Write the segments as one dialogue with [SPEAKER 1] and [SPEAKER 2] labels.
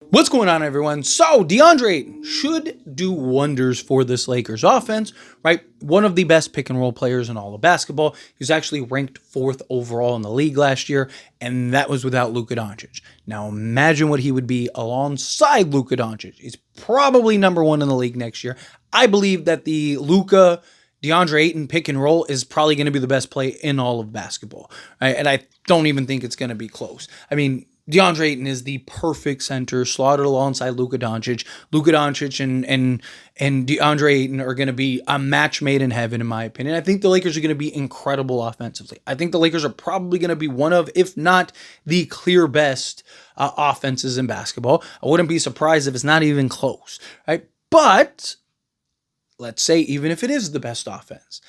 [SPEAKER 1] What's going on, everyone? So, Deandre Ayton should do wonders for this Lakers offense, right? One of the best pick and roll players in all of basketball. He was actually ranked 4th overall in the league last year, and that was without Luka Doncic. Now, imagine what he would be alongside Luka Doncic. He's probably number 1 in the league next year. I believe that the Luka Deandre Ayton pick and roll is probably going to be the best play in all of basketball, right? And I don't even think it's going to be close. I mean, Deandre Ayton is the perfect center, slotted alongside Luka Doncic. Luka Doncic and Deandre Ayton are going to be a match made in heaven, in my opinion. I think the Lakers are going to be incredible offensively. I think the Lakers are probably going to be one of, if not the clear best offenses in basketball. I wouldn't be surprised if it's not even close, right? But let's say even if it is the best offense,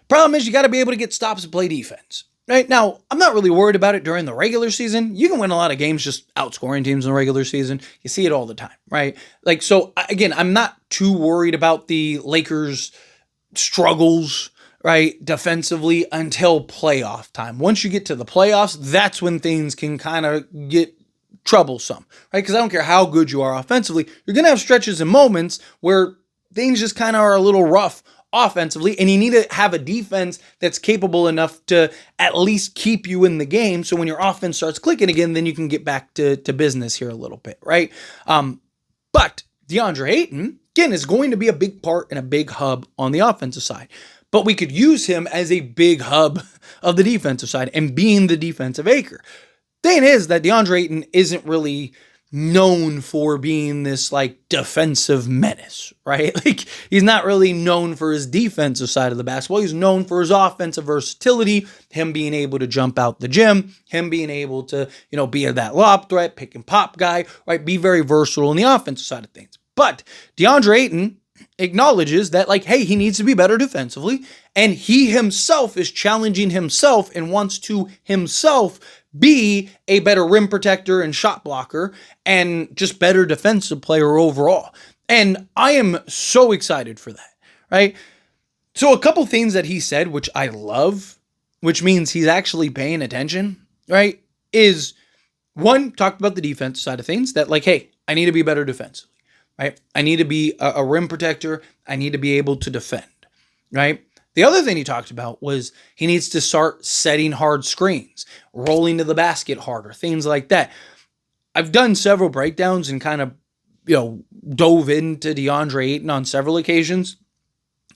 [SPEAKER 1] problem is you got to be able to get stops and play defense. Right now, I'm not really worried about it during the regular season. You can win a lot of games just outscoring teams in the regular season. You see it all the time, right? So again, I'm not too worried about the Lakers' struggles, right, defensively until playoff time. Once you get to the playoffs, that's when things can kind of get troublesome, right? Because I don't care how good you are offensively, you're going to have stretches and moments where things just kind of are a little rough offensively, and you need to have a defense that's capable enough to at least keep you in the game. So when your offense starts clicking again, then you can get back to business here a little bit, right? But Deandre Ayton, again, is going to be a big part and a big hub on the offensive side. But we could use him as a big hub of the defensive side and being the defensive anchor. Thing is that Deandre Ayton isn't really known for being this like defensive menace, right? Like he's not really known for his defensive side of the basketball. He's known for his offensive versatility, him being able to jump out the gym, him being able to, be that lob threat, pick and pop guy, right? Be very versatile in the offensive side of things. But Deandre Ayton acknowledges that hey, he needs to be better defensively, and he himself is challenging himself and wants to himself be a better rim protector and shot blocker and just better defensive player overall. And I am so excited for that, right? So a couple things that he said, which I love, which means he's actually paying attention, right, is one, talked about the defense side of things, that hey, I need to be better defensively, right? I need to be a rim protector. I need to be able to defend, right? The other thing he talked about was he needs to start setting hard screens, rolling to the basket harder, things like that. I've done several breakdowns and kind of, dove into Deandre Ayton on several occasions.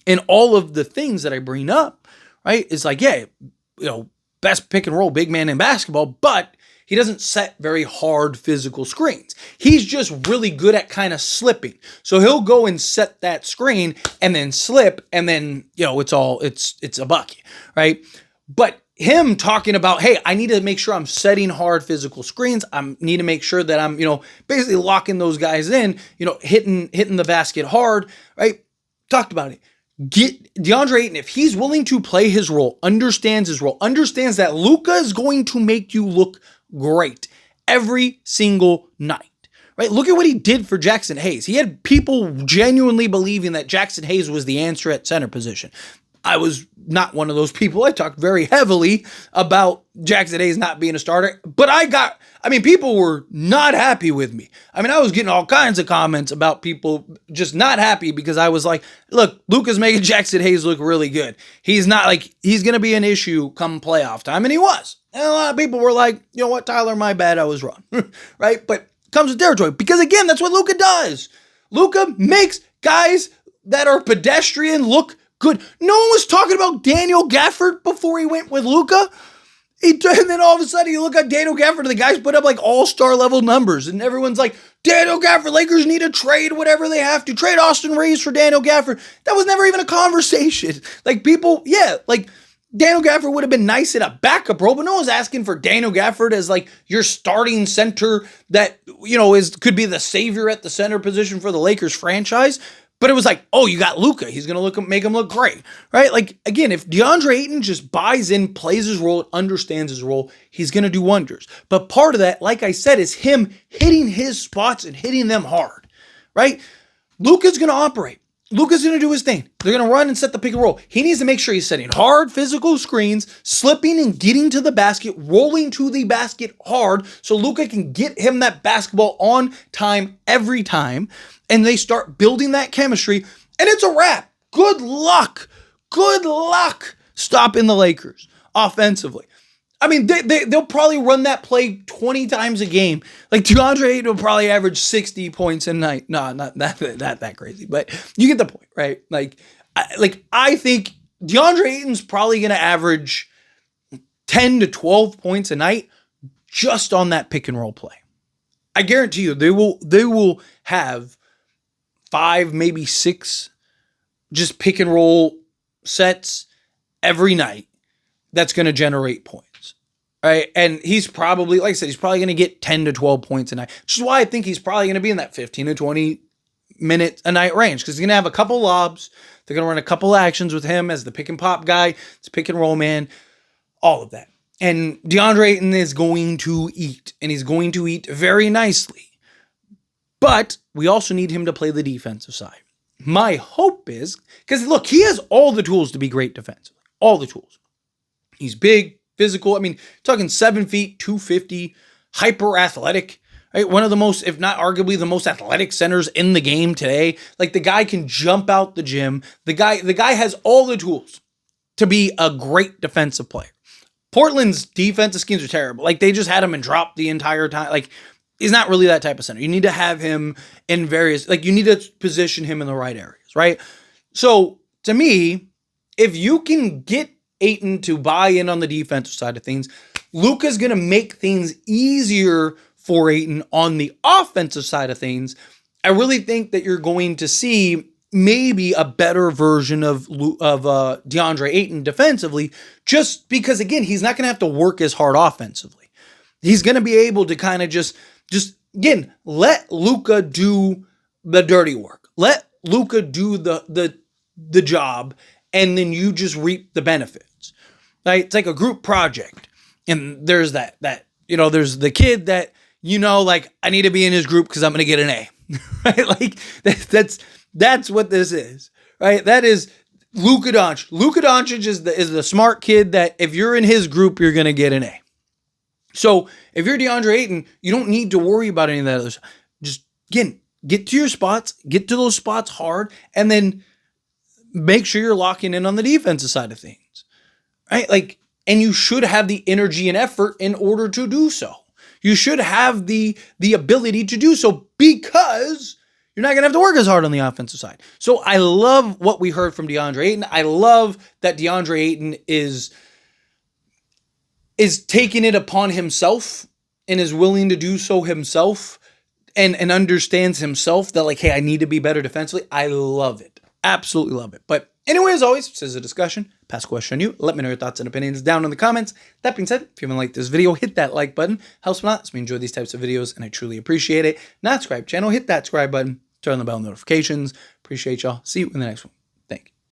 [SPEAKER 1] And all of the things that I bring up, right, is best pick and roll big man in basketball, but he doesn't set very hard physical screens. He's just really good at kind of slipping. So he'll go and set that screen and then slip, and then, it's a bucket, right? But him talking about, hey, I need to make sure I'm setting hard physical screens. I need to make sure that I'm, basically locking those guys in, hitting the basket hard, right? Talked about it. Get Deandre Ayton, if he's willing to play his role, understands that Luka is going to make you look great every single night, right? Look at what he did for Jackson Hayes. He had people genuinely believing that Jackson Hayes was the answer at center position. I was not one of those people. I talked very heavily about Jackson Hayes not being a starter, but people were not happy with me. I was getting all kinds of comments about people just not happy because I was like, look, Luka's making Jackson Hayes look really good. He's not he's going to be an issue come playoff time. And he was. And a lot of people were like, you know what, Tyler, my bad, I was wrong. Right? But it comes with territory because, again, that's what Luka does. Luka makes guys that are pedestrian look good. No one was talking about Daniel Gafford before he went with Luka. And then all of a sudden you look at Daniel Gafford and the guys put up all-star level numbers. And everyone's like, Daniel Gafford, Lakers need to trade whatever they have to. Trade Austin Reeves for Daniel Gafford. That was never even a conversation. Daniel Gafford would have been nice in a backup role, but no one's asking for Daniel Gafford as your starting center that, could be the savior at the center position for the Lakers franchise. But it was oh, you got Luka. He's going to make him look great, right? Again, if Deandre Ayton just buys in, plays his role, understands his role, he's going to do wonders. But part of that, like I said, is him hitting his spots and hitting them hard, right? Luka's going to operate. Luka's going to do his thing. They're going to run and set the pick and roll. He needs to make sure he's setting hard physical screens, slipping and getting to the basket, rolling to the basket hard so Luka can get him that basketball on time every time. And they start building that chemistry. And it's a wrap. Good luck. Good luck stopping the Lakers offensively. I mean, they'll probably run that play 20 times a game. Like, Deandre Ayton will probably average 60 points a night. No, not that crazy, but you get the point, right? I think Deandre Ayton's probably going to average 10 to 12 points a night just on that pick and roll play. I guarantee you they will have 5, maybe 6 just pick and roll sets every night that's going to generate points. Right. And he's probably, like I said, he's probably going to get 10 to 12 points a night, which is why I think he's probably going to be in that 15 to 20 minutes a night range, because he's going to have a couple lobs. They're going to run a couple actions with him as the pick and pop guy, it's pick and roll man, all of that. And Deandre Ayton is going to eat, and he's going to eat very nicely. But we also need him to play the defensive side. My hope is, because look, he has all the tools to be great defensively, all the tools. He's big, physical. I mean, talking 7 feet, 250, hyper athletic, right? One of the most, if not arguably the most athletic centers in the game today. Like, the guy can jump out the gym. The guy has all the tools to be a great defensive player. Portland's defensive schemes are terrible. Like, they just had him and dropped the entire time. Like, he's not really that type of center. You need to have him in various, like, you need to position him in the right areas, right? So, to me, if you can get Ayton to buy in on the defensive side of things, Luka's going to make things easier for Ayton on the offensive side of things. I really think that you're going to see maybe a better version of Deandre Ayton defensively, just because, again, he's not going to have to work as hard offensively. He's going to be able to kind of just again, let Luka do the dirty work. Let Luka do the job, and then you just reap the benefits. Right? It's like a group project. And there's that, there's the kid that, like, I need to be in his group because I'm going to get an A. Right? Like, that's what this is. Right? That is Luka Doncic. Luka Doncic is the smart kid that if you're in his group, you're going to get an A. So if you're DeAndre Ayton, you don't need to worry about any of that other stuff. Just, again, get to your spots, get to those spots hard, and then make sure you're locking in on the defensive side of things. Right? Like, and you should have the energy and effort in order to do so. You should have the ability to do so, because you're not going to have to work as hard on the offensive side. So I love what we heard from DeAndre Ayton. I love that DeAndre Ayton is taking it upon himself and is willing to do so himself, and understands himself that, like, hey, I need to be better defensively. I love it. Absolutely love it. But anyway, as always, this is a discussion. Pass a question on you. Let me know your thoughts and opinions down in the comments. That being said, if you haven't liked this video, hit that like button. Helps me out. As we enjoy these types of videos, and I truly appreciate it. Not subscribe channel, hit that subscribe button. Turn on the bell notifications. Appreciate y'all. See you in the next one.